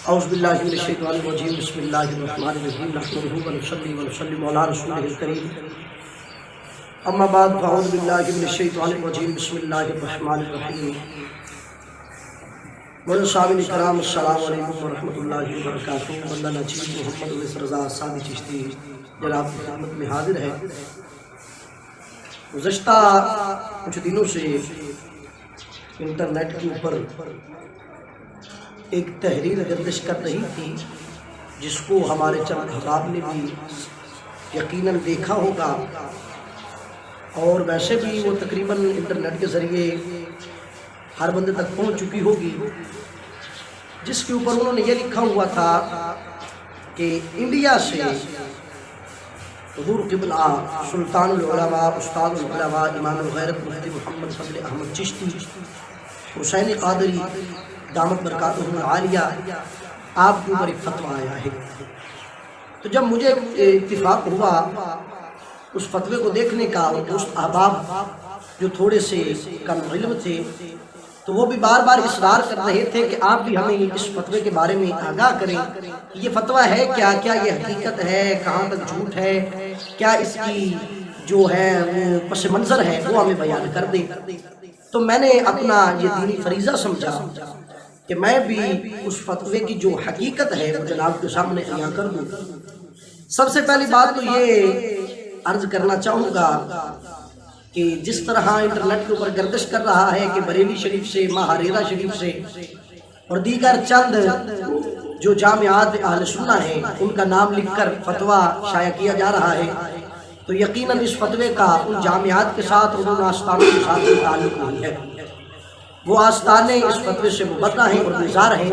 اعوذ باللہ من الشیطان الرجیم بسم اللہ الرحمن الرحیم نحمدہ ونصلی ونسلم علی رسولہ الکریم اما بعد فاعوذ باللہ من الشیطان الرجیم بسم اللہ الرحمن الرحیم صاحب کرام السلام علیکم ورحمۃ اللہ وبرکاتہ۔ مولانا چیف محمد اویس رضا صاحب چشتی جناب کی خدمت میں حاضر ہے۔ گزشتہ کچھ دنوں سے انٹرنیٹ کے اوپر ایک تحریر گردش کر رہی تھی جس کو ہمارے چند احباب نے بھی یقیناً دیکھا ہوگا، اور ویسے بھی وہ تقریباً انٹرنیٹ کے ذریعے ہر بندے تک پہنچ چکی ہوگی، جس کے اوپر انہوں نے یہ لکھا ہوا تھا کہ انڈیا سے حضور قبلہ سلطان العلماء استاد العلماء امام الغیرت مفتی محمد فضل احمد چشتی حسین قادری دامت برکاتہ العالیہ آپ کے اوپر ایک فتویٰ آیا ہے۔ تو جب مجھے اتفاق ہوا اس فتوے کو دیکھنے کا، اور دوست احباب جو تھوڑے سے کم علم تھے تو وہ بھی بار بار اصرار کر رہے تھے کہ آپ بھی ہمیں اس فتوے کے بارے میں آگاہ کریں، یہ فتویٰ ہے کیا یہ حقیقت ہے، کہاں تک جھوٹ ہے، کیا اس کی جو ہے وہ پس منظر ہے وہ ہمیں بیان کر دیں۔ تو میں نے اپنا یہ دینی فریضہ سمجھا کہ میں بھی اس فتوے کی جو حقیقت ہے وہ جناب کے سامنے بیان کر دوں۔ سب سے پہلی بات تو یہ عرض کرنا چاہوں گا کہ جس طرح انٹرنیٹ کے اوپر گردش کر رہا ہے کہ بریلی شریف سے، ماہریرہ شریف سے اور دیگر چند جو جامعات اہل سنہ ہیں ان کا نام لکھ کر فتویٰ شائع کیا جا رہا ہے، تو یقیناً اس فتوے کا ان جامعات کے ساتھ اور ان آستانوں کے ساتھ کوئی تعلق نہیں ہے۔ وہ آستانے اس فتوے سے مبرہ ہیں اور بیزار ہیں۔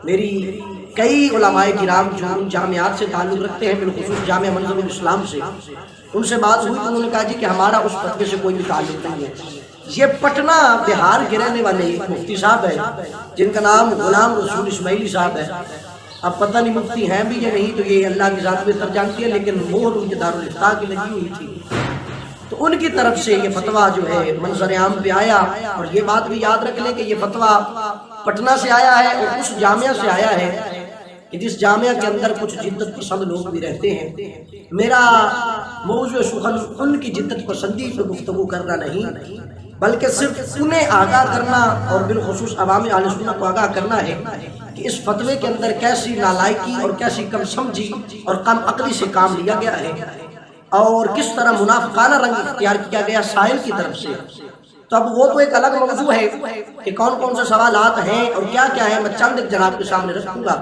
میری کئی علماء کرام جو ان جامعات سے تعلق رکھتے ہیں، بالخصوص جامعہ منظم الاسلام سے، ان سے بات ہوئی تو انہوں نے کہا جی کہ ہمارا اس فتوے سے کوئی بھی تعلق نہیں ہے۔ یہ پٹنہ بہار کے رہنے والے مفتی صاحب ہیں جن کا نام غلام رسول اسماعیلی صاحب ہے۔ اب پتہ نہیں مفتی ہیں بھی یا نہیں، تو یہ اللہ کی ذات میں تر جانتی ہے، لیکن مہر ان کے دارالافتاء کی لگی ہوئی تھی، تو ان کی طرف سے یہ فتویٰ جو ہے منظر عام پہ آیا۔ اور یہ بات بھی یاد رکھ لیں کہ یہ فتویٰ پٹنہ سے آیا ہے اور اس جامعہ سے آیا ہے کہ جس جامعہ کے اندر کچھ جدت پسند لوگ بھی رہتے ہیں۔ میرا موضوع سخن ان کی جدت پسندی پہ گفتگو کرنا نہیں، بلکہ صرف انہیں آگاہ کرنا اور بالخصوص عوامی اہل سنہ کو آگاہ کرنا ہے کہ اس فتوے کے اندر کیسی نالائکی اور کیسی کم سمجھی اور کم عقلی سے کام لیا گیا ہے، اور کس طرح منافقانہ رنگ اختیار کیا گیا سائل کی طرف سے۔ تو اب وہ تو ایک الگ موضوع ہے کہ کون کون سے سوالات ہیں اور کیا ہے، میں چند ایک جناب کے سامنے رکھوں گا۔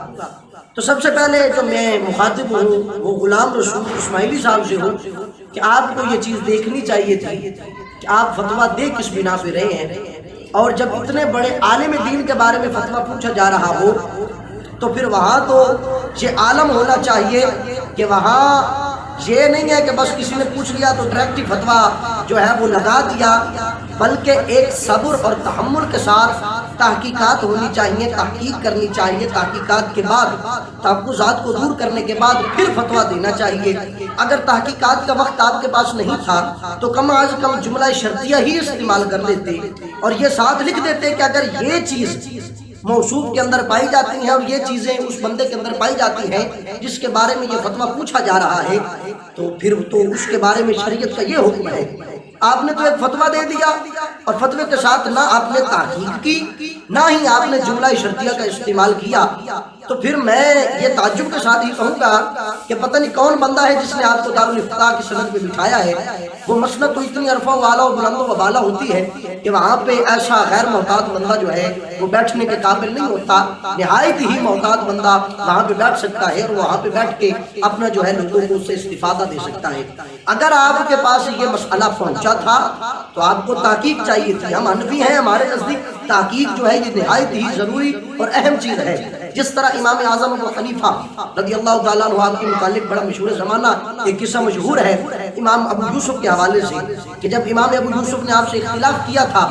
تو سب سے پہلے جو میں مخاطب ہوں وہ غلام رسول اسماعیلی صاحب سے ہوں کہ آپ کو یہ چیز دیکھنی چاہیے تھی کہ آپ فتویٰ دے کس بنا پہ رہے ہیں، اور جب اتنے بڑے عالم دین کے بارے میں فتویٰ پوچھا جا رہا ہو تو پھر وہاں تو یہ عالم ہونا چاہیے کہ وہاں یہ نہیں ہے کہ بس کسی نے پوچھ لیا تو ڈائریکٹ فتویٰ جو ہے وہ لگا دیا، بلکہ ایک صبر اور تحمل کے ساتھ تحقیقات ہونی چاہیے، تحقیق کرنی چاہیے، تحقیقات کے بعد تحفظات کو دور کرنے کے بعد پھر فتویٰ دینا چاہیے۔ اگر تحقیقات کا وقت آپ کے پاس نہیں تھا تو کم از کم جملہ شرطیہ ہی استعمال کر لیتے اور یہ ساتھ لکھ دیتے کہ اگر یہ چیز موصوف کے اندر پائی جاتی ہیں اور یہ چیزیں اس بندے کے اندر پائی جاتی ہیں جس کے بارے میں یہ فتویٰ پوچھا جا رہا ہے، تو پھر تو اس کے بارے میں شریعت کا یہ حکم ہے۔ آپ نے تو ایک فتویٰ دے دیا اور فتوے کے ساتھ نہ آپ نے تحقیق کی نہ ہی آپ نے جملہ شرطیہ کا استعمال کیا، تو پھر میں یہ تعجب کے ساتھ ہی کہوں گا کہ پتہ نہیں کون بندہ ہے جس نے آپ کو دارالافتاء کی سند پہ بٹھایا ہے۔ وہ مسند تو اتنی عرفہ والا و بلند و بالا ہوتی ہے کہ وہاں پہ ایسا غیر محتاط بندہ جو ہے وہ بیٹھنے کے قابل نہیں ہوتا، نہایت ہی محتاط بندہ وہاں پہ بیٹھ سکتا ہے اور وہاں پہ بیٹھ کے اپنا جو ہے لوگوں کو اس سے استفادہ دے سکتا ہے۔ اگر آپ کے پاس یہ مسئلہ پہنچا تھا تو آپ کو تحقیق چاہیے تھی۔ ہم حنفی ہیں، ہمارے نزدیک تحقیق جو ہے یہ نہایت ہی ضروری اور اہم چیز ہے۔ جس طرح امام اعظم ابو حنیفہ رضی اللہ تعالیٰ عنہ آپ کے متعلق بڑا مشہور زمانہ ایک قصہ مشہور ہے امام ابو یوسف کے حوالے سے کہ جب امام ابو یوسف نے آپ سے اختلاف کیا تھا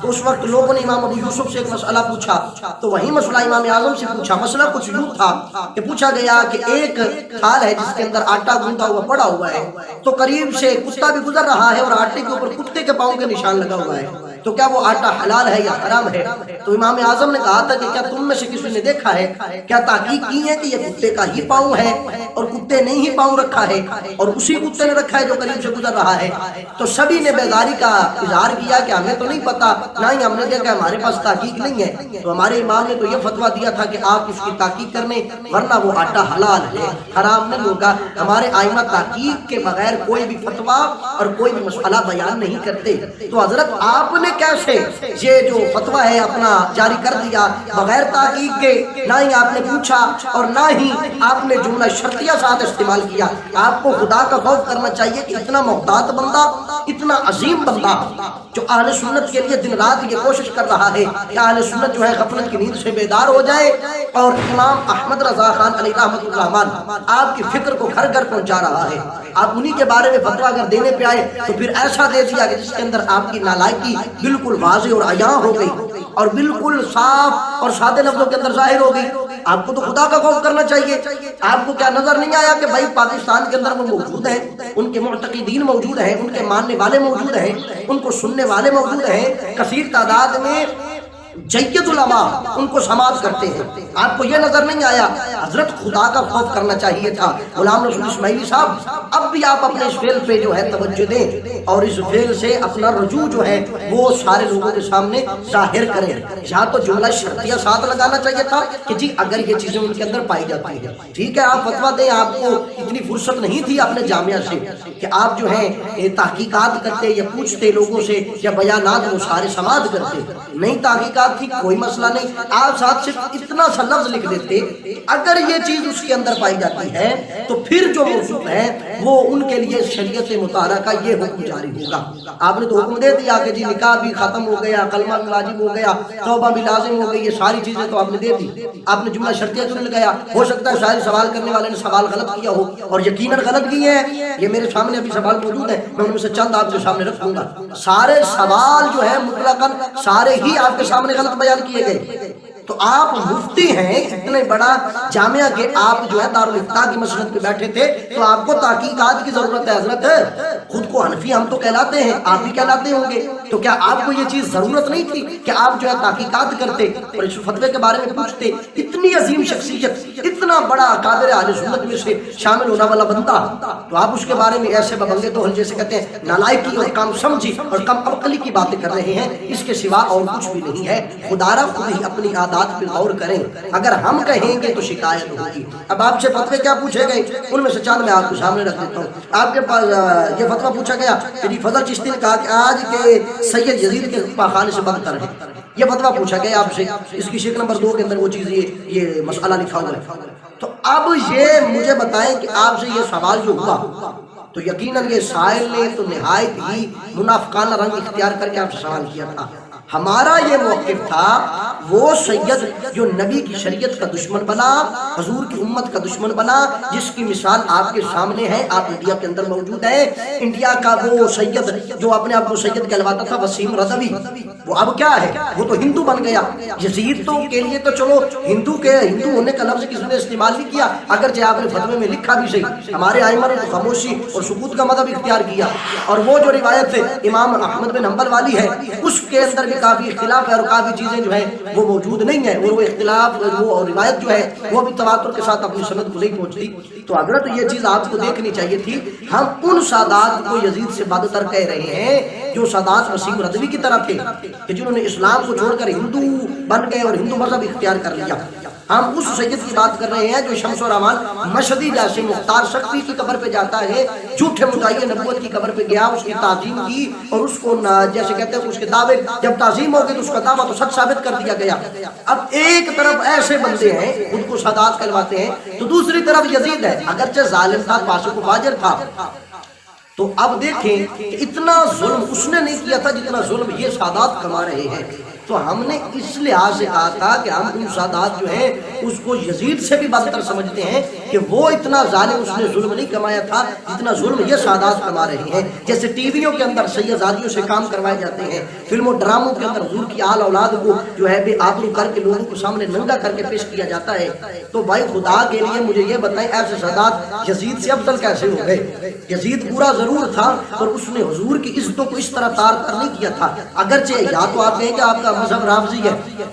تو اس وقت لوگوں نے امام ابو یوسف سے ایک مسئلہ پوچھا، تو وہی مسئلہ امام اعظم سے پوچھا۔ مسئلہ کچھ یوں تھا کہ پوچھا گیا کہ ایک تھال ہے جس کے اندر آٹا گوندھا ہوا پڑا ہوا ہے، تو قریب سے کتا بھی گزر رہا ہے اور آٹے کے اوپر کتے کے پاؤں کے نشان لگا ہوا ہے، تو کیا وہ آٹا حلال ہے یا حرام ہے؟ تو امام اعظم نے کہا تھا کہ کیا تم میں سے کسی نے دیکھا ہے، کیا تحقیق کی ہے کہ یہ کتے کا ہی پاؤں ہے اور کتے نے ہی پاؤں رکھا ہے اور اسی کتے نے رکھا ہے جو قریب سے گزر رہا ہے؟ تو سبھی نے بیداری کا اظہار کیا کہ ہمیں تو نہیں پتا، نہ ہی ہم نے دیکھا، ہمارے پاس تحقیق نہیں ہے۔ تو ہمارے امام نے تو یہ فتویٰ دیا تھا کہ آپ اس کی تحقیق کرنے، ورنہ وہ آٹا حلال ہے، حرام نہیں ہوگا۔ ہمارے آئمہ تحقیق کے بغیر کوئی بھی فتویٰ اور کوئی بھی مسئلہ بیان نہیں کرتے۔ تو حضرت آپ نے کیسے یہ جو فتویٰ ہے اپنا جاری کر دیا بغیر تحقیق کے؟ نہ ہی آپ نے پوچھا اور نہ ہی آپ نے جملہ شرطیہ ساتھ استعمال کیا۔ آپ کو خدا کا خوف کرنا چاہیے کہ اتنا محتاط بندہ، اتنا عظیم بندہ جو اہل سنت کے لیے دن رات یہ کوشش کر رہا ہے کہ اہل سنت جو ہے غفلت کی نیند سے بیدار ہو جائے، اور امام احمد رضا خان علیہ رحمۃ الرحمن آپ کی فکر کو گھر گھر پہنچا رہا ہے۔ آپ انہی کے بارے میں فتویٰ اگر دینے پہ آئے تو پھر ایسا دے دیا کہ جس کے اندر آپ کی نالائکی بالکل واضح اور عیاں ہو گئی اور بالکل صاف اور سادے لفظوں کے اندر ظاہر ہو گئی۔ آپ کو تو خدا کا خوف کرنا چاہیے۔ آپ کو کیا نظر نہیں آیا کہ بھائی پاکستان کے اندر وہ موجود ہیں، ان کے معتقدین موجود ہیں، ان کے ماننے والے موجود ہیں، ان کو سننے والے موجود ہیں، کثیر تعداد میں جید علماء ان کو سماعت کرتے ہیں۔ آپ کو یہ نظر نہیں آیا؟ حضرت خدا کا خوف کرنا چاہیے تھا۔ غلام رسول اسماعیلی صاحب اب بھی آپ اپنے اس فعل پہ جو ہے توجہ دیں اور اس فعل سے اپنا رجوع جو ہے وہ سارے لوگوں کے سامنے ظاہر کریں۔ یا تو جملہ شرطیہ ساتھ لگانا چاہیے تھا کہ جی اگر یہ چیزیں ان کے اندر پائی جاتی ہیں ٹھیک ہے آپ فتویٰ دیں۔ آپ کو اتنی فرصت نہیں تھی اپنے جامعہ سے کہ آپ جو ہیں تحقیقات کرتے یا پوچھتے لوگوں سے یا بیانات وہ سارے سماعت کرتے، نہیں تحقیقات تھی، کوئی مسئلہ نہیں، آپ ساتھ صرف اتنا سا لفظ لکھ دیتے اگر یہ چیز اس کے اندر پائی جاتی ہے تو پھر جو موجود ہے وہ ان کے لیے شریعت مطالعہ کا یہ حکم جاری ہوگا۔ آپ نے تو حکم دے دیا کہ جی نکاح بھی ختم ہو گیا، کلمہ بھی واجب ہو گیا، توبہ بھی لازم ہو گئی، یہ ساری چیزیں تو آپ نے دے دی۔ آپ نے جملہ شرطیہ کیوں نہیں لگایا؟ ہو سکتا ہے شاید سوال کرنے والے نے سوال غلط کیا ہو، اور یقیناً غلط کیے ہیں۔ یہ میرے سامنے ابھی سوال موجود ہے، میں ان میں سے چند آپ کے سامنے رکھوں گا۔ سارے سوال جو ہے مطلقاً سارے ہی آپ کے سامنے غلط بیان کیے گئے۔ تو آپ مفتی ہیں اتنے بڑا جامعہ کے، آپ جو ہے دارالفتاء کی مسجد پہ بیٹھے تھے تو آپ کو تحقیقات کی ضرورت ہے حضرت۔ خود کو حنفی ہم تو کہلاتے ہیں، آپ بھی کہلاتے ہوں گے، تو کیا آپ کو یہ چیز ضرورت نہیں تھی کہ آپ جو ہے تحقیقات کرتے اور اس فتوے کے بارے میں پوچھتے؟ اتنی عظیم شخصیت، اتنا بڑا اکابر اہل سنت میں سے شامل ہونے والا بندہ، تو آپ اس کے بارے میں ایسے ببنگے تو جیسے کہتے ہیں نالائکی اور کم سمجھی اور کم عقلی کی باتیں کر رہے ہیں، اس کے سوا اور کچھ بھی نہیں ہے۔ خدا را خود ہی اپنی عادات پہ غور کریں، اگر ہم کہیں گے تو شکایت ہوگی۔ اب آپ سے فتوے کیا پوچھے گئے ان میں سے چند میں آپ کو سامنے رکھ دیتا ہوں۔ آپ کے پاس یہ فتویٰ پوچھا گیا کہ جی فضل چشتی نے کہا کہ آج کے سید یزید کے پاخانے سے بدتر ہے، یہ فتویٰ پوچھا گیا آپ سے۔ اس کی شکل نمبر 2 کے اندر وہ چیز یہ مسئلہ لکھا ہوا ہے۔ تو اب یہ مجھے بتائیں کہ آپ سے یہ سوال جو ہوا تو یقیناً یہ سائل نے تو نہایت ہی منافقانہ رنگ اختیار کر کے آپ سے سوال کیا تھا۔ ہمارا یہ موقف تھا وہ سید جو نبی کی شریعت کا دشمن بنا، حضور کی امت کا دشمن بنا، جس کی مثال آپ کے سامنے ہے، آپ انڈیا کے اندر موجود ہے۔ انڈیا کا وہ سید جو اپنے آپ کو سید کہلواتا تھا وسیم رضوی، وہ اب کیا ہے؟ وہ تو ہندو بن گیا۔ یزید تو کے لیے تو چلو ہندو ہونے کا لفظ کسی نے استعمال نہیں کیا، اگرچہ آپ نے فتوے میں لکھا بھی صحیح، ہمارے ائمہ نے تو خاموشی اور سکوت کا مذہب اختیار کیا۔ اور وہ جو روایت ہے امام احمد بن حنبل والی ہے اس کے اندر بھی کافی اختلاف ہے اور کافی چیزیں جو ہیں وہ موجود نہیں ہیں، اور وہ اختلاف وہ روایت جو ہے وہ بھی تواتر کے ساتھ اپنی سند کو نہیں پہنچتی۔ تو حضرت یہ چیز آپ کو دیکھنی چاہیے تھی۔ ہم ان سادات کو یزید سے بدتر کہہ رہے ہیں جو سادات وسیم رضوی کی طرح تھے کہ جنہوں نے اسلام کو چھوڑ کر ہندو بن گئے اور ہندو مذہب اختیار کر لیا۔ ہم اس سید کی بات کر رہے ہیں جو شمس و رحمان مشہدی جیسے مختار شخصی کی قبر پہ جاتا ہے، جھوٹے مدعی نبوت کی قبر پہ گیا، اس کی تعظیم کی اور اس کو جیسے کہتے ہیں اس کے دعوے جب تعظیم ہو گئی تو اس کا دعویٰ تو سچ ثابت کر دیا گیا۔ اب ایک طرف ایسے بندے ہیں خود کو سادات کہلواتے ہیں تو دوسری طرف یزید ہے، اگرچہ ظالم تھا، فاسق و فاجر تھا۔ تو اب دیکھیں کہ اتنا ظلم اس نے نہیں کیا تھا جتنا ظلم یہ سادات کما رہے ہیں۔ تو ہم نے اس لحاظ سے کہا تھا کہ ہم ان سادات جو ہیں اس کو یزید سے بھی بدتر سمجھتے ہیں کہ وہ اتنا ظالم اس نے ظلم نہیں کمایا تھا جتنا ظلم یہ سادات کما رہے ہیں. جیسے ٹی ویوں کے اندر سیدزادیوں سے کام کروائے جاتے ہیں, فلموں ڈراموں کے اندر حضور کی آل اولاد کو جو ہے بے آبرو کر کے لوگوں کو سامنے ننگا کر کے پیش کیا جاتا ہے. تو بھائی خدا کے لیے مجھے یہ بتائیں ایسے سادات یزید سے افضل کیسے ہو گئے؟ یزید برا ضرور تھا پر اس نے حضور کی عزتوں کو اس طرح تار تار نہیں کیا تھا. اگرچہ یا تو آپ کہیں کہ آپ کا مذہب رافضی ہے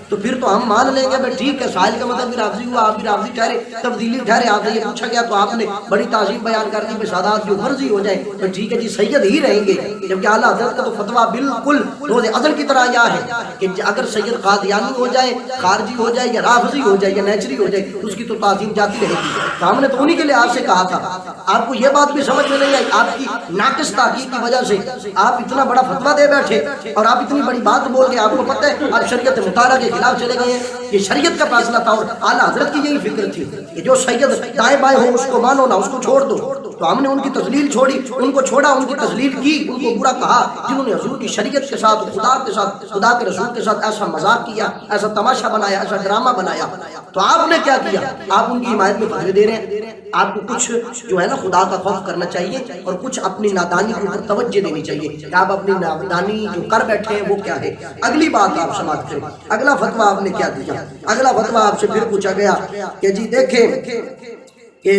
تو پھر تو ہم مان لیں گے بھائی ٹھیک ہے, ساحل کا مذہب بھی رافضی ہوا, آپ بھی رافضی ٹھہرے, تبدیلی ٹھہرے. آپ سے یہ پوچھا گیا تو آپ نے بڑی تعظیم بیان کر دی کہ سادات جو مرضی ہو جائے تو ٹھیک ہے جی سید ہی رہیں گے. جبکہ اعلیٰ حضرت کا تو فتویٰ بالکل روز ازل کی طرح یہ ہے کہ اگر سید قادیانی ہو جائے, خارجی ہو جائے یا رافضی ہو جائے یا نیچری ہو جائے تو اس کی تو تعظیم جاتی رہے گی. تو ہم نے تو انہی کے لحاظ سے کہا تھا. آپ کو یہ بات بھی سمجھ میں نہیں آئی, آپ کی ناقص تحقیق کی وجہ سے آپ اتنا بڑا فتویٰ دے بیٹھے اور آپ اتنی بڑی بات بول کے آپ کو پتہ ہے آپ شریعت مطالعہ کے خلاف چلے گئے ہیں. یہ شریعت کا فیصلہ تھا اور اعلیٰ حضرت کی یہی فکر تھی کہ جو سید دائیں بائیں ہو اس کو مانو نہ اس کو چھوڑ دو. تو ہم نے ان کی تذلیل چھوڑی, ان کو چھوڑا, ان کی تذلیل کی, ان کو برا کہا جنہوں نے حضور کی شریعت کے ساتھ, خدا کے ساتھ, خدا کے رسول کے ساتھ ایسا مذاق کیا, ایسا تماشا بنایا, ایسا ڈرامہ بنایا. تو آپ نے کیا کیا؟ آپ ان کی حمایت میں فتوے دے رہے ہیں. آپ کو کچھ جو ہے نا خدا کا خوف کرنا چاہیے اور کچھ اپنی نادانی کے اوپر توجہ دینی چاہیے کہ آپ اپنی نادانی جو کر بیٹھے ہیں وہ کیا ہے. اگلی بات آپ سماعت کریں, اگلا فتویٰ آپ نے کیا دیا؟ اگلا فتویٰ آپ سے پھر پوچھا گیا کہ جی دیکھیں کہ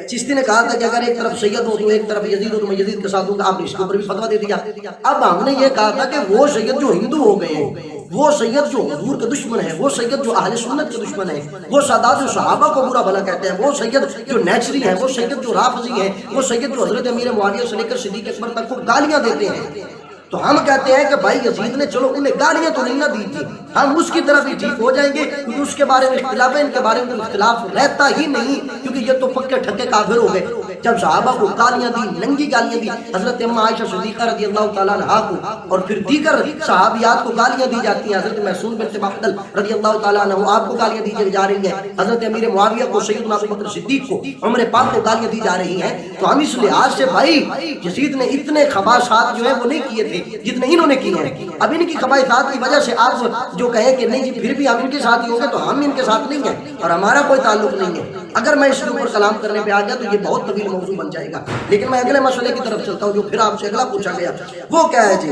چشتی نے کہا تھا کہ اگر ایک طرف سید ہو تو ایک طرف یزید ہو تو میں یزید کے ساتھ ہوں. آپ نے اس کے اوپر بھی فتویٰ دے دیا. اب ہم نے یہ کہا تھا کہ وہ سید جو ہندو ہو گئے ہیں, وہ سید جو حضور کے دشمن ہے, وہ سید جو اہل سنت کے دشمن ہے, وہ سادات جو صحابہ کو برا بھلا کہتے ہیں, وہ سید جو نیچری ہیں, وہ سید جو رافضی ہیں, وہ سید جو حضرت امیر معاویہ سے لے کر صدیق اکبر تک کو گالیاں دیتے ہیں. تو ہم کہتے ہیں کہ بھائی یزید نے چلو انہیں گالیاں تو نہیں نہ دی تھی, ہم اس کی طرف ہی ٹھیک ہو جائیں گے کیونکہ اس کے بارے میں اختلاف ہے, ان کے بارے میں اختلاف رہتا ہی نہیں کیونکہ یہ تو پکے ٹھکے کافر ہو گئے. جب صحابہ کو گالیاں دی, ننگی گالیاں دی, حضرت اماں عائشہ صدیقہ رضی اللہ تعالیٰ عنہا کو اور پھر دیگر صحابیات کو گالیاں دی جاتی ہیں, حضرت محسون بنت مخدل رضی اللہ تعالیٰ عنہ آپ کو گالیاں دی جا رہی ہیں, حضرت امیر معاویہ کو, سیدنا ابو بکر صدیق کو, عمر پاک کو گالیاں دی جا رہی ہیں. تو ہم اس لحاظ سے بھائی یزید نے اتنے خباثات جو ہیں وہ نہیں کیے تھے جتنے انہوں نے کی ہیں. اب ان کی خباثات کی وجہ سے آپ جو کہیں کہ نہیں جی پھر بھی ہم ان کے ساتھ ہی ہو گئے تو ہم ان کے ساتھ نہیں ہیں اور ہمارا کوئی تعلق نہیں ہے. اگر میں اس کے اوپر کلام کرنے پہ آ گیا تو یہ بہت طویل موضوع بن جائے گا, لیکن میں اگلے مسئلے کی طرف چلتا ہوں جو پھر آپ سے اگلا پوچھا گیا. وہ کیا ہے جی؟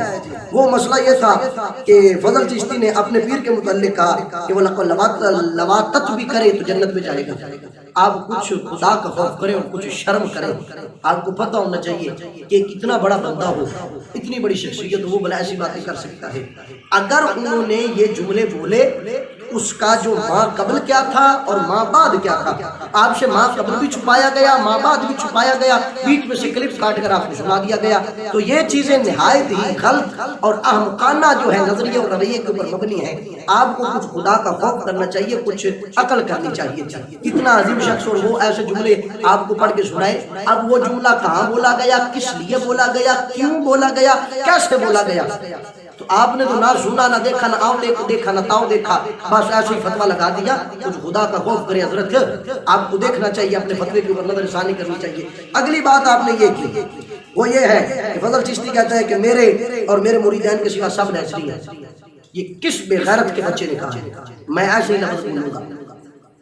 وہ مسئلہ یہ تھا کہ فضل چشتی نے اپنے پیر کے متعلق کہا کہ وہ لواتت بھی کرے تو جنت میں جائے گا. آپ کچھ خدا کا خوف کریں اور کچھ شرم کریں. آپ کو پتہ ہونا چاہیے کہ کتنا بڑا بندہ ہو, اتنی بڑی شخصیت ہو, وہ بلا ایسی باتیں کر سکتا ہے. اگر انہوں نے یہ جملے بولے اس کا جو ماں قبل کیا تھا اور ماں بعد کیا تھا, آپ سے ماں قبل بھی چھپایا گیا, ماں بعد بھی چھپایا گیا, بیچ میں سے کلپ کاٹ کر آپ کو سنا دیا گیا. تو یہ چیزیں نہایت ہی غلط اور احمقانہ جو ہے نظریے اور رویے کے اوپر مبنی ہے. آپ کو کچھ خدا کا خوف کرنا چاہیے, کچھ عقل کرنی چاہیے. اتنا عظیم شخص اور وہ ایسے جملے آپ کو پڑھ کے سنائے. اب وہ جملہ کہاں بولا گیا, کس لیے بولا گیا, کیوں بولا گیا, کیسے بولا گیا, تو آپ نے تو نہ سنا نہ دیکھا, نہ آؤ دیکھا نہ تاؤ دیکھا, بس ایسے ہی فتویٰ لگا دیا. کچھ خدا کا خوف کرے حضرت, آپ کو دیکھنا چاہیے, اپنے فتوے کے اوپر نظر ثانی کرنی چاہیے. اگلی بات آپ نے یہ کی وہ یہ ہے کہ فضل چشتی کہتا ہے کہ میرے اور میرے مریدین کے سوا سب نیچری ہیں. یہ کس بے غیرت کے بچے نے کہا؟ میں ایسے ہی لفظ بولوں گا.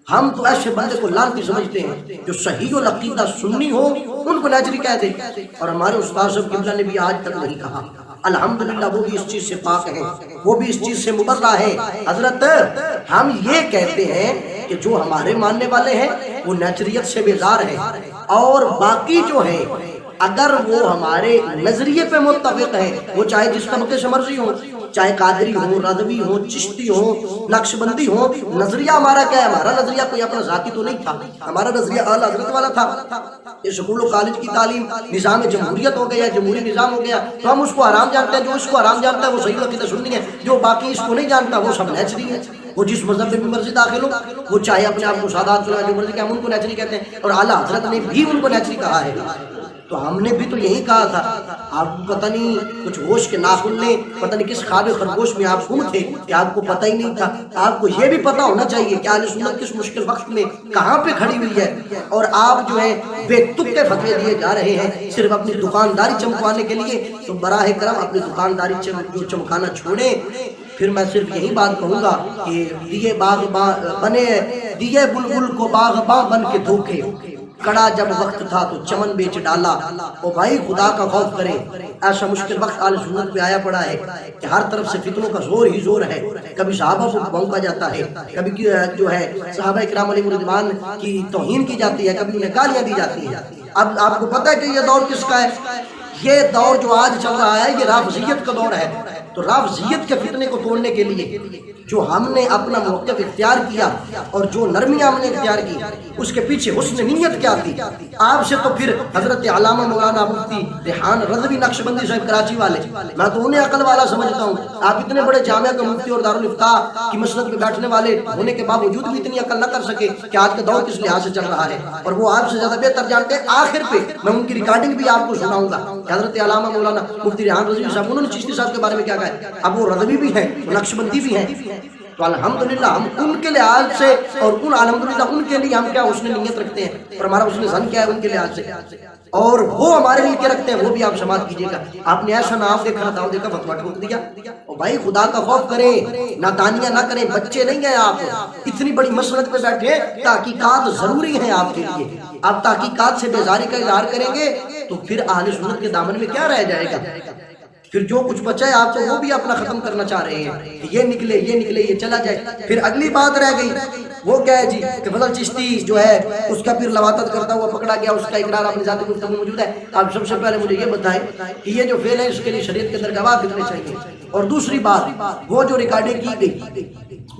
ہم تو ایسے بندے کو لانتی سمجھتے ہیں جو صحیح العقیدہ سنی ہو ان کو نیچری کہتے ہیں, اور ہمارے استاد صاحب قبلہ نے بھی آج تک نہیں کہا. الحمدللہ وہ بھی اس چیز سے پاک ہیں, وہ بھی اس چیز سے مبرہ ہیں. حضرت ہم یہ کہتے ہیں کہ جو ہمارے ماننے والے ہیں وہ نیچریت سے بیزار ہیں, اور باقی جو ہیں اگر وہ ہمارے نظریے پہ متفق ہیں, وہ چاہے جس طبقے سے مرضی ہوں, چاہے قادری ہوں, رضوی ہوں, چشتی ہوں, نقشبندی ہوں, نظریہ ہمارا کیا ہے؟ ہمارا نظریہ کوئی اپنا ذاتی تو نہیں تھا, ہمارا نظریہ اعلیٰ حضرت والا تھا. یہ سکول و کالج کی تعلیم نظام جمہوریت ہو گیا, جمہوری نظام ہو گیا, تو ہم اس کو حرام جانتے ہیں. جو اس کو حرام جانتا ہے وہ صحیح عقیدہ سنی ہے, جو باقی اس کو نہیں جانتا وہ سب نیچری ہے. وہ جس مذہب میں بھی مرضی داخل ہو, وہ چاہے اپنے آپ کو سادات کرنا جو مرضی کہ ہم ان کو نیچری کہتے ہیں, اور اعلیٰ حضرت نے بھی ان کو نیچری کہا ہے. تو ہم نے بھی تو یہی کہا تھا. آپ کو پتہ نہیں کچھ ہوش کے ناخن لیں, پتہ نہیں کس خواب خرگوش میں آپ گم تھے کہ آپ کو پتہ ہی نہیں تھا. آپ کو یہ بھی پتہ ہونا چاہیے کہ اہل سنت کس مشکل وقت میں کہاں پہ کھڑی ہوئی ہے, اور آپ جو ہے بے تک کے فتوے دیے جا رہے ہیں صرف اپنی دکانداری چمکوانے کے لیے. تو براہ کرم اپنی دکانداری جو چمکانا چھوڑیں, پھر میں صرف یہی بات کہوں گا کہ دیے باغ بنے دیے بلبل کو باغباں بن کے دھوکے، کڑا جب وقت تھا تو چمن بیچ ڈالا۔ او بھائی خدا کا خوف کریں، ایسا مشکل وقت اہل سنت پہ آیا پڑا ہے کہ ہر طرف سے فتنوں کا زور ہی زور ہے۔ کبھی صحابہ کو بھونکا جاتا ہے، کبھی جو ہے صحابہ اکرام علیہ رضوان کی توہین کی جاتی ہے، کبھی انہیں گالیاں دی جاتی ہیں۔ اب آپ کو پتہ ہے کہ یہ دور کس کا ہے؟ یہ دور جو آج چل رہا ہے یہ رافضیت کا دور ہے۔ تو رافضیت کے فتنے کو توڑنے کے لیے جو ہم نے اپنا موقف اختیار کیا اور جو نرمیاں ہم نے اختیار کی، اس کے پیچھے حسن نیت کیا تھی؟ آپ سے تو پھر حضرت علامہ مولانا مفتی ریحان رضوی نقشبندی صاحب کراچی والے، میں تو انہیں عقل والا سمجھتا ہوں۔ آپ اتنے بڑے جامعہ کے مفتی اور دارالافتاء کی مسند میں بیٹھنے والے ہونے کے باوجود بھی اتنی عقل نہ کر سکے کہ آج کا دور کس لحاظ سے چل رہا ہے، اور وہ آپ سے زیادہ بہتر جانتے ہیں۔ آخر پہ میں ان کی ریکارڈنگ بھی آپ کو سناؤں گا کہ حضرت علامہ مولانا مفتی ریحان رضوی صاحب انہوں نے چشتی صاحب کے بارے میں کیا کہا ہے۔ اب وہ رضوی بھی ہیں، وہ نقشبندی بھی ہیں، تو الحمدللہ ہم ان کے لحاظ سے اور الحمدللہ ان کے لیے ہم کیا حسن نیت رکھتے ہیں اور ہمارا حسن ظن کیا ہے ان کے لحاظ سے، اور وہ ہمارے لیے کیا رکھتے ہیں وہ بھی آپ سماعت کیجئے گا۔ آپ نے ایسا نام دیکھا تھا دیکھا فتویٰ ٹھوک دیا۔ اور بھائی خدا کا خوف کریں، نادانیاں نہ کریں، بچے نہیں ہیں آپ، اتنی بڑی مسند پہ بیٹھے، تحقیقات ضروری ہیں آپ کے لیے۔ آپ تحقیقات سے بیزاری کا اظہار کریں گے تو پھر اہل سنت کے دامن میں کیا رہ جائے گا؟ پھر جو کچھ بچا ہے آپ تو وہ بھی اپنا ختم کرنا چاہ رہے ہیں کہ یہ نکلے یہ چلا جائے۔ پھر اگلی بات رہ گئی وہ کیا ہے جی کہ فضل چشتی جو ہے اس کا پھر لواطت کرتا ہوا پکڑا گیا، اس کا اقرار اپنی ذاتی گفتگو میں موجود ہے۔ آپ سب سے پہلے مجھے یہ بتائیں کہ یہ جو فعل ہے اس کے لیے شریعت کے اندر گواہ کتنے چاہیے؟ اور دوسری بات وہ جو ریکارڈنگ کی گئی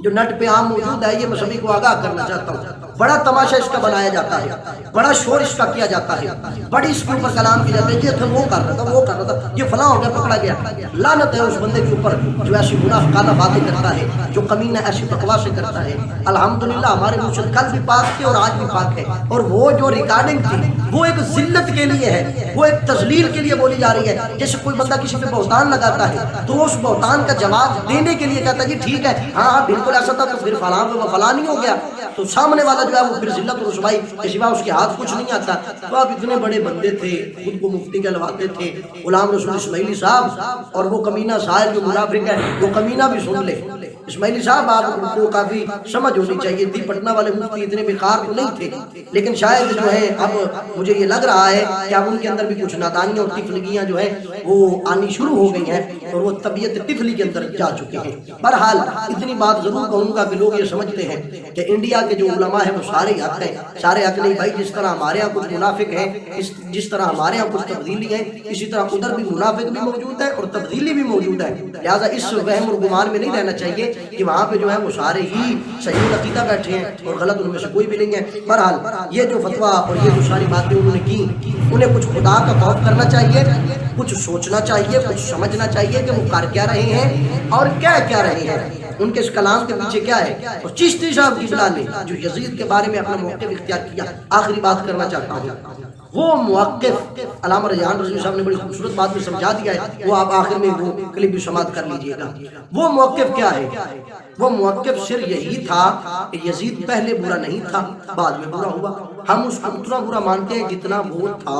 جو نیٹ پہ عام موجود ہے، یہ میں سبھی کو آگاہ کرنا چاہتا ہوں۔ بڑا تماشا اس کا بنایا جاتا ہے، بڑا شور اس کا کیا جاتا ہے، بڑی اس کے اوپر کلام کیا جاتا ہے، یہ تھا وہ کر رہا تھا یہ فلاں ہو گیا پکڑا گیا۔ لعنت ہے اس بندے کے اوپر جو ایسی منافقانہ باتیں کرتا ہے، جو کمینہ ایسی بکواسیں کرتا ہے۔ الحمدللہ ہمارے مرشد کل بھی پاک تھے اور آج بھی پاک ہے، اور وہ جو ریکارڈنگ تھی وہ ایک ذلت کے لیے ہے، وہ ایک تذلیل کے لیے بولی جا رہی ہے۔ جیسے کوئی بندہ کسی پہ بہتان لگاتا ہے تو اس بہتان کا جواب دینے کے لیے کہتا ہے جی ٹھیک ہے ہاں بالکل ایسا تھا، تو پھر فلاں پہ وہ فلاں نہیں ہو گیا، تو سامنے والا جو ہے وہ پھر ذلت اور رسوائی کے سوا اس کے ہاتھ کچھ نہیں آتا۔ تو آپ اتنے بڑے بندے تھے، خود کو مفتی کہلواتے تھے، غلام رسول اسماعیلی صاحب، اور وہ کمینہ سائل جو منافق ہے وہ کمینہ بھی سن لے۔ اسماعیلی صاحب آپ کو کافی سمجھ ہونی چاہیے تھی، پٹنہ والے مفتی اتنے بیکار تو نہیں تھے، لیکن شاید جو ہے اب مجھے یہ لگ رہا ہے کہ اب ان کے اندر بھی کچھ نادانیاں اور طفلگیاں جو ہیں وہ آنی شروع ہو گئی ہیں اور وہ طبیعت طفلی کے اندر جا چکے ہیں۔ بہرحال اتنی بات ضرور کہوں گا کہ لوگ یہ سمجھتے ہیں کہ انڈیا کے جو علماء ہیں وہ سارے حق ہیں، سارے حق نہیں بھائی۔ جس طرح ہمارے ہاں کچھ منافق ہیں، جس طرح ہمارے ہاں کچھ تبدیلی ہیں، اسی طرح ادھر بھی منافق بھی موجود ہے اور تبدیلی بھی موجود ہے۔ لہٰذا اس وہم اور گمان میں نہیں رہنا چاہیے کہ وہاں پہ جو ہے وہ سارے ہی صحیح عقیدہ بیٹھے ہیں اور غلط ان میں سے کوئی بھی نہیں ہے۔ بہرحال یہ جو فتویٰ اور یہ جو ساری باتیں انہوں نے کی، انہیں کچھ خدا کا خوف کرنا چاہیے، کچھ سوچنا چاہیے، کچھ سمجھنا چاہیے کہ وہ کر کیا رہے ہیں اور کیا رہے ہیں، ان کے اس کلام کے پیچھے کیا ہے۔ اور چشتی صاحب کی بلا نے جو یزید کے بارے میں اپنا موقف اختیار کیا، آخری بات کرنا چاہتا ہوں، وہ موقف علامہ ریحان رضوی صاحب نے بڑی خوبصورت بات میں سمجھا دیا ہے، وہ آپ آخر میں وہ کلپ بھی سماعت کر لیجئے گا۔ وہ موقف کیا ہے؟ وہ موقف صرف یہی تھا کہ یزید پہلے برا نہیں تھا، بعد میں برا ہوا۔ ہم اس کو اتنا برا مانتے ہیں جتنا وہ تھا۔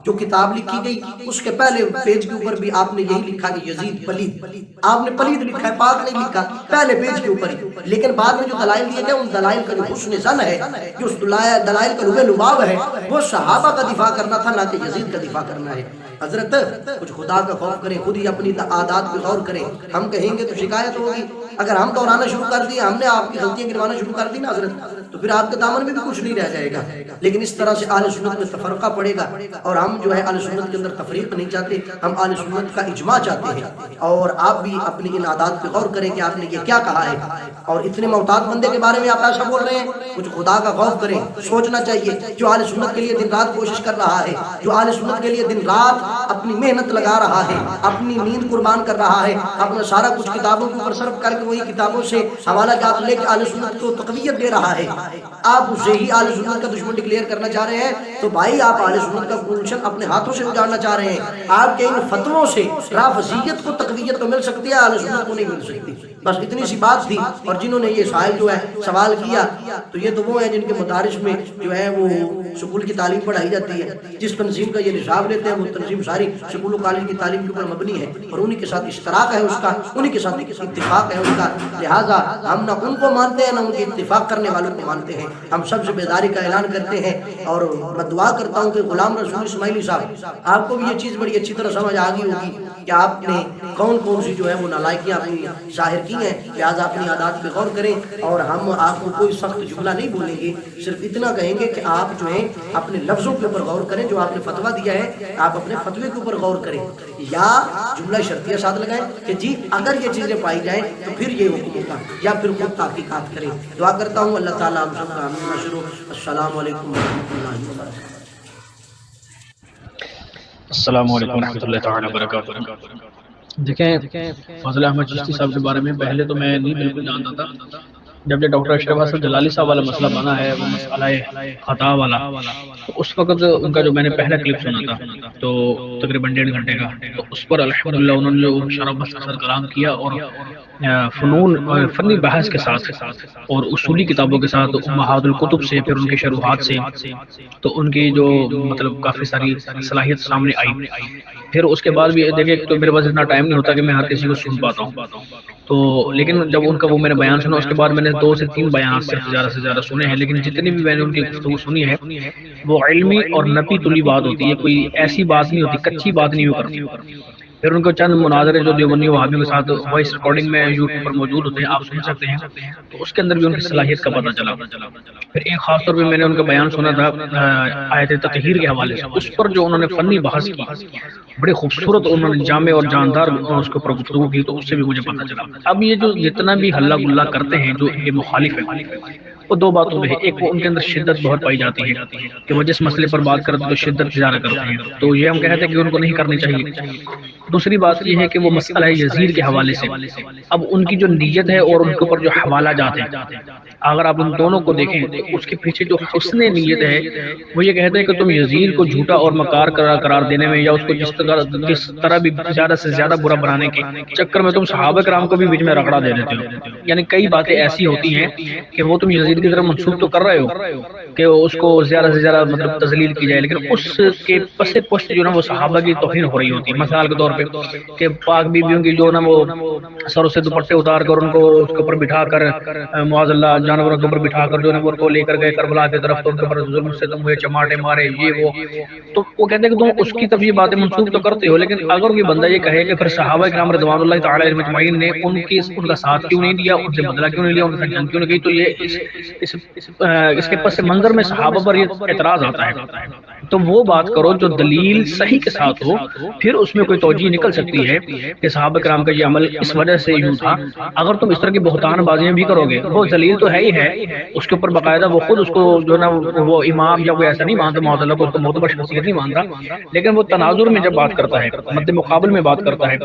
جو کتاب لکھی گئی اس کے پہلے پیج کے اوپر بھی آپ نے یہی لکھا کہ یزید پلید، آپ نے پلید لکھا ہے، پاک نہیں لکھا، پہلے پیج کے اوپر ہی۔ لیکن بعد میں جو دلائل دیے گئے ان دلائل کا جو حسن ظن ہے، جو اس دلائل کا لبے لباب ہے، وہ صحابہ کا دفاع کرنا تھا، نہ کہ یزید کا دفاع کرنا ہے۔ حضرت کچھ خدا کا خوف کریں، خود ہی اپنی عادات پہ غور کریں۔ ہم کہیں گے تو شکایت ہوگی، اگر ہم دہرانا شروع کر دیے، ہم نے آپ کی غلطیاں گروانا شروع کر دی نا حضرت، تو پھر آپ کے دامن میں بھی کچھ نہیں رہ جائے گا۔ لیکن اس طرح سے اہل سنت میں تفرقہ پڑے گا، اور ہم جو ہے اہل سنت کے اندر تفریق نہیں چاہتے، ہم اہل سنت کا اجماع چاہتے ہیں۔ اور آپ بھی اپنی ان عادات پہ غور کریں کہ آپ نے یہ کیا کہا ہے، اور اتنے محتاط بندے کے بارے میں آپ ایسا بول رہے ہیں۔ کچھ خدا کا خوف کریں، سوچنا چاہیے جو اہل سنت کے لیے دن رات کوشش کر رہا ہے، جو اہل سنت کے لیے دن رات اپنی محنت لگا رہا ہے، اپنی نیند قربان کر رہا ہے، اپنا سارا کچھ کتابوں کے اوپر صرف کر کے وہی کتابوں سے حوالہ جات لے کے اہل سنت کو تقویت دے رہا ہے، آپ اسے ہی اہل سنت کا دشمن ڈکلیئر کرنا چاہ رہے ہیں، تو بھائی آپ اہل سنت کا گلشن اپنے ہاتھوں سے اجاڑنا چاہ رہے ہیں۔ آپ کے ان فتووں سے رافضیت کو تقویت تو مل سکتی ہے، اہل سنت کو نہیں مل سکتی۔ بس اتنی سی بات تھی. اور جنہوں نے یہ سائل جو ہے سوال کیا تو یہ تو وہ ہیں جن کے مدارس میں جو ہے وہ سکول کی تعلیم پڑھائی جاتی ہے. جس تنظیم کا یہ نصاب لیتے ہیں وہ تنظیم ساری سکول و کالج کی تعلیم کے اوپر مبنی ہے اور انہی کے ساتھ اشتراک ہے اس کا, انہی کے ساتھ اتفاق ہے اس کا. لہٰذا ہم نہ ان کو مانتے ہیں نہ ان کے اتفاق کرنے والوں کو مانتے ہیں. ہم سب سے بیداری کا اعلان کرتے ہیں اور میں دعا کرتا ہوں کہ غلام رسول اسماعیلی صاحب آپ کو بھی یہ چیز بڑی اچھی طرح سمجھ آ گئی ہوگی کہ آپ نے کون کون سی جو ہے وہ نالائکیاں اپنی ظاہر کی ہیں. لہٰذا اپنی عادات پہ غور کریں اور ہم آپ کو کوئی سخت جملہ نہیں بولیں گے, صرف اتنا کہیں گے کہ آپ جو ہیں اپنے لفظوں کے اوپر غور کریں. جو آپ نے فتویٰ دیا ہے آپ اپنے فتوے کے اوپر غور کریں یا جملہ شرطیہ ساتھ لگائیں کہ جی اگر یہ چیزیں پائی جائیں تو پھر یہ حکم ہوگا, یا پھر خود تحقیقات کریں. دعا کرتا ہوں اللہ تعالیٰ ہم سب کا آمین شروع. السلام علیکم ورحمۃ اللہ وبرکاتہ. السلام علیکم ورحمۃ اللہ تعالیٰ وبرکاتہ. دیکھیں فضل احمد چشتی صاحب کے بارے میں پہلے تو میں نہیں بالکل جانتا تھا. جب یہ ڈاکٹر اشرف حسن جلالی صاحب والا مسئلہ بنا ہے وہ مسئلہ خطا والا, تو اس وقت ان کا جو میں نے پہلا کلپ سنا تھا تو تقریباً 1.5 گھنٹے کا, تو اس پر الحمدللہ انہوں نے جو شرف بختصر کلام کیا اور فنون فنی بحث کے ساتھ اور اصولی کتابوں کے ساتھ امہات الکتب سے پھر ان کے شروحات سے تو ان کی جو مطلب کافی ساری صلاحیت سامنے آئی. پھر اس کے بعد بھی دیکھیں تو میرے پاس اتنا ٹائم نہیں ہوتا کہ میں ہر کسی کو سن پاتا ہوں, تو لیکن جب ان کا وہ میں نے بیان سنا اس کے بعد میں نے 2 سے 3 بیانات صرف زیادہ سے زیادہ سنے ہیں. لیکن جتنی بھی میں نے ان کی گفتگو سنی ہے وہ علمی اور نفی تلی بات ہوتی ہے, کوئی ایسی بات نہیں ہوتی, کچی بات نہیں کرتی. پھر ان کو چند مناظرے جو دیوبندی وہابیوں کے ساتھ وائس ریکارڈنگ میں یوٹیوب پر موجود ہوتے ہیں آپ سن سکتے ہیں, تو اس کے اندر بھی ان کی صلاحیت کا پتہ چلا. پھر ایک خاص طور پہ میں نے ان کا بیان سنا تھا آیت تطہیر کے حوالے سے, اس پر جو انہوں نے فنی بحث کی بڑے خوبصورت انہوں نے جامع اور جاندار اس کے اوپر گفتگو کی, تو اس سے بھی مجھے پتہ چلا. اب یہ جو جتنا بھی ہلہ گلہ کرتے ہیں جو یہ مخالف ہے وہ 2 باتوں میں ہے. ایک وہ ان کے اندر شدت بہت پائی جاتی ہے کہ وہ جس مسئلے پر بات کرتے ہیں تو شدت زیادہ کرتے ہیں, تو یہ ہم کہتے ہیں کہ ان کو نہیں کرنی چاہیے. دوسری بات یہ ہے کہ وہ مسئلہ ہے یزید کے حوالے سے. اب ان کی جو نیت ہے اور ان کے اوپر جو حوالہ جاتے ہیں, اگر آپ ان دونوں کو دیکھیں تو اس کے پیچھے جو حسن نیت ہے وہ یہ کہتے ہیں کہ تم یزید کو جھوٹا اور مکار قرار دینے میں یا اس کو جس طرح بھی زیادہ سے زیادہ برا بنانے کے چکر میں تم صحابہ کرام کو بھی بیچ میں رگڑا دے دیتے ہو. یعنی کئی باتیں ایسی ہوتی ہیں کہ وہ تم یزید کی طرف منسوخ تو کر رہے ہو کہ اس کو زیادہ سے زیادہ مطلب تذلیل کی جائے, لیکن اس کے پس پشت جو نا وہ صحابہ کی توہین ہو رہی ہوتی ہے. مثال کے طور پہ کہ پاک بیویوں کی جو نا وہ سروں سے دوپٹے اتار کر ان کو اس کے اوپر بٹھا کر معاذ اللہ جانوروں کے اوپر بٹھا کر جو نا ان کو لے کر گئے کربلا کی طرف, تو ان کے اوپر ظلم سے تم ہوئے, چماٹے مارے, یہ وہ. تو وہ کہتے ہیں کہ تم اس کی طرف یہ باتیں منسوخ تو کرتے ہو, لیکن اگر یہ بندہ یہ کہے کہ پھر صحابہ کرام رضوان اللہ تعالی علیہم اجمعین نے ان کا ساتھ کیوں نہیں دیا, ان سے بدلہ کیوں نہیں لیا, ان سے جنگ کیوں نہیں کی, تو یہ اس کے پس منظر میں صحابہ پر یہ اعتراض آتا ہے. تو وہ بات کرو جو دلیل صحیح کے ساتھ ہو, پھر اس میں کوئی توجیہ نکل سکتی ہے کہ صحابہ کرام کا یہ عمل اس وجہ سے یوں تھا. اگر تم اس طرح کی بہتان بازیاں بھی کرو گے, وہ دلیل تو ہے ہی ہے, اس کے اوپر باقاعدہ وہ خود اس کو جو نا وہ امام یا کوئی ایسا نہیں مانتا معاذ اللہ کو, اس کو معتبر شخصیت نہیں مانتا, لیکن وہ تناظر میں جب بات کرتا ہے, مد مقابل میں بات کرتا ہے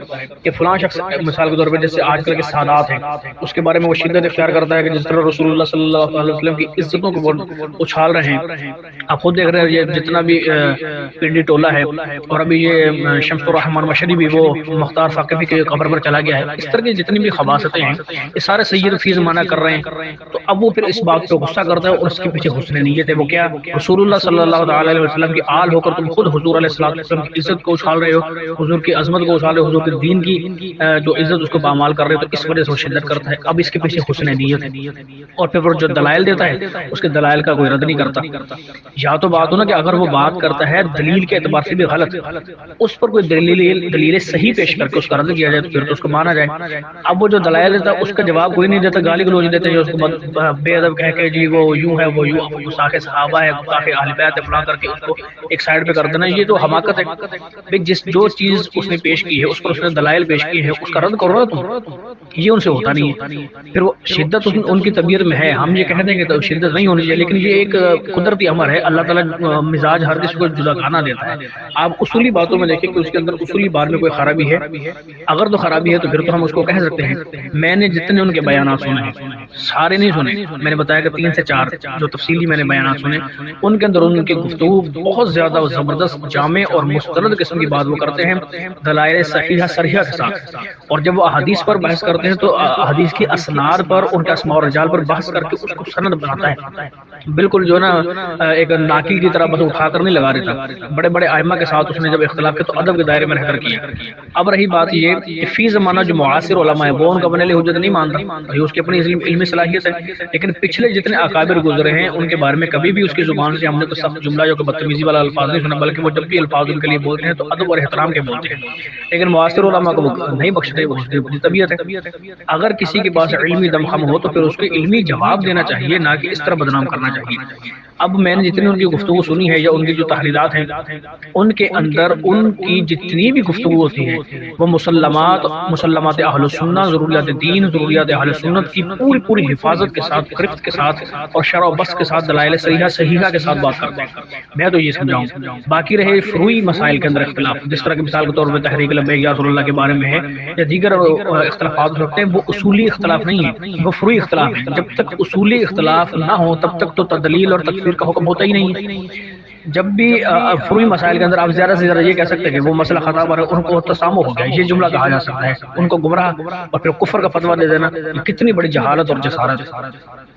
کہ فلاں شخص مثال کے طور پہ جیسے آج کل کے سادات ہیں اس کے بارے میں وہ شدت اختیار کرتا ہے کہ جس طرح رسول اللہ صلی اللہ علیہ وسلم کی عزتوں کو اچھال رہے ہیں. آپ خود دیکھ رہے ہیں یہ جتنا بھی پنڈی ٹولہ ہے, اور ابھی یہ شمس الرحمان مشری بھی وہ مختار ثاقفی کے قبر پر چلا گیا ہے, اس طرح کی جتنی بھی خباثتیں ہیں یہ سارے سید فیض منع کر رہے ہیں. تو اب وہ پھر اس بات پہ غصہ کرتا ہے اور اس کے پیچھے حسن نیت ہے. وہ کیا رسول اللہ صلی اللہ تعالی علیہ وسلم کی آل ہو کر تم خود حضور علیہ السلام کی عزت کو اچھال رہے ہو, حضور کی عظمت کو اچھال رہے ہو, حضور کے دین کی جو عزت اس کو پامال کر رہے ہو, تو اس وجہ سے وہ شدت کرتا ہے. اب اس کے پیچھے حسن نیت ہے, اور پھر جو دلائل دیتا ہے اس کے دلائل کا کوئی رد نہیں کرتا. یا تو بات ہو نا کہ اگر وہ بات کرتا ہے دلیل کے اعتبار سے بھی غلط, اس پر کوئی دلیل صحیح پیش کر کے اس کا رد کیا جائے تو پھر تو اس کو مانا جائے. اب وہ جو دلائل دیتا ہے اس کا جواب کوئی نہیں دیتا, گالی گلوچ دیتے ہیں اس کو بے ادب کہہ کے جی وہ یوں ہے وہ یوں, گستاخ صحابہ ہے, گستاخ اہل بیت ہے, فلاں کر کے اس کو ایک سائڈ پہ کر دینا, یہ تو حماقت ہے. جو چیز اس نے پیش کی ہے اس پر اس نے دلائل پیش کی ہے اس کا رد کرو نا تم, یہ ان سے ہوتا نہیں ہے. پھر وہ شدت ان کی طبیعت میں ہے, ہم یہ کہتے ہیں کہ شدت نہیں ہونی چاہیے, لیکن یہ ایک قدرتی امر ہے. اللہ تعالیٰ مزاج ہر کسی کو جدا کھانا دیتا ہے. آپ اصولی باتوں میں دیکھیں کہ اس کے اندر اصولی بات بات میں کوئی خرابی ہے؟ اگر تو خرابی ہے تو پھر تو ہم اس کو کہہ سکتے ہیں۔ میں نے جتنے ان کے بیانات سنے ہیں، سارے نہیں سنے، میں نے بتایا کہ 3 سے 4 جو تفصیلی میں نے بیانات سنے، ان کے اندر ان کی گفتگو بہت زیادہ زبردست، جامع اور مستند قسم کی بات وہ کرتے ہیں دلائل صحیحہ صریحہ کے ساتھ، اور جب وہ احادیث پر بحث کرتے ہیں تو احادیث کی اسناد پر، ان کے اسماء و رجال پر بحث کر کے اس کو سند بناتا ہے، بالکل جو ہے نا ایک ناقل کی طرح بس اٹھا کر نہیں لگا رہتا۔ بڑے بڑے ائمہ کے ساتھ اس نے جب اختلاف کیا تو ادب کے دائرے میں رہ کر کیا۔ اب رہی بات یہ کہ فی زمانہ جو معاصر علماء ہیں وہ ان کا بنے لی حجت نہیں مانتا، یہ اس کی اپنی علمی صلاحیت ہے، لیکن پچھلے جتنے اکابر گزرے ہیں ان کے بارے میں کبھی بھی اس کی زبان سے ہم نے کوئی سخت جملہ یا کوئی بدتمیزی والا الفاظ نہیں سنا، بلکہ وہ جب بھی الفاظ ان کے لیے بولتے ہیں تو ادب اور احترام کے بولتے ہیں، لیکن معاصر علماء کو وہ نہیں بخشتے، وہ اس کی طبیعت ہے۔ اگر کسی کے پاس علمی دمخم ہو تو پھر اس کو علمی جواب دینا چاہیے، نہ کہ اس طرح بدنام کرنا چاہیے۔ اب میں نے جتنی ان کی گفتگو سنی ہے یا ان کی جو تحریرات ہیں، ان کے اندر ان کی جتنی بھی گفتگو ہوتی ہے وہ مسلمات اہل سنت، ضروریات دین، ضروریات اہل سنت کی پوری حفاظت کے ساتھ، گرفت کے ساتھ اور شرع و بس کے ساتھ، دلائل صحیحہ کے ساتھ بات کرتے ہیں۔ میں تو یہ سمجھاؤں، باقی رہے فروعی مسائل کے اندر اختلاف، جس طرح کی مثال کے طور پہ تحریک لبیک یا رسول اللہ کے بارے میں ہے یا دیگر اختلافات رکھتے ہیں، وہ اصولی اختلاف نہیں ہے، وہ فروعی اختلاف ہے۔ جب تک اصولی اختلاف نہ ہو تب تک تو تدلیل اور تکفیر کا حکم ہوتا ہی نہیں ہے۔ جب بھی فروعی مسائل کے اندر آپ زیادہ سے زیادہ یہ کہہ سکتے ہیں کہ وہ مسئلہ خطا پر ہے، ان کو تسامح ہو گیا، یہ جملہ کہا جا سکتا ہے، ان کو گمراہ اور پھر کفر کا فتویٰ دے دینا، یہ کتنی بڑی جہالت اور جسارت ہے۔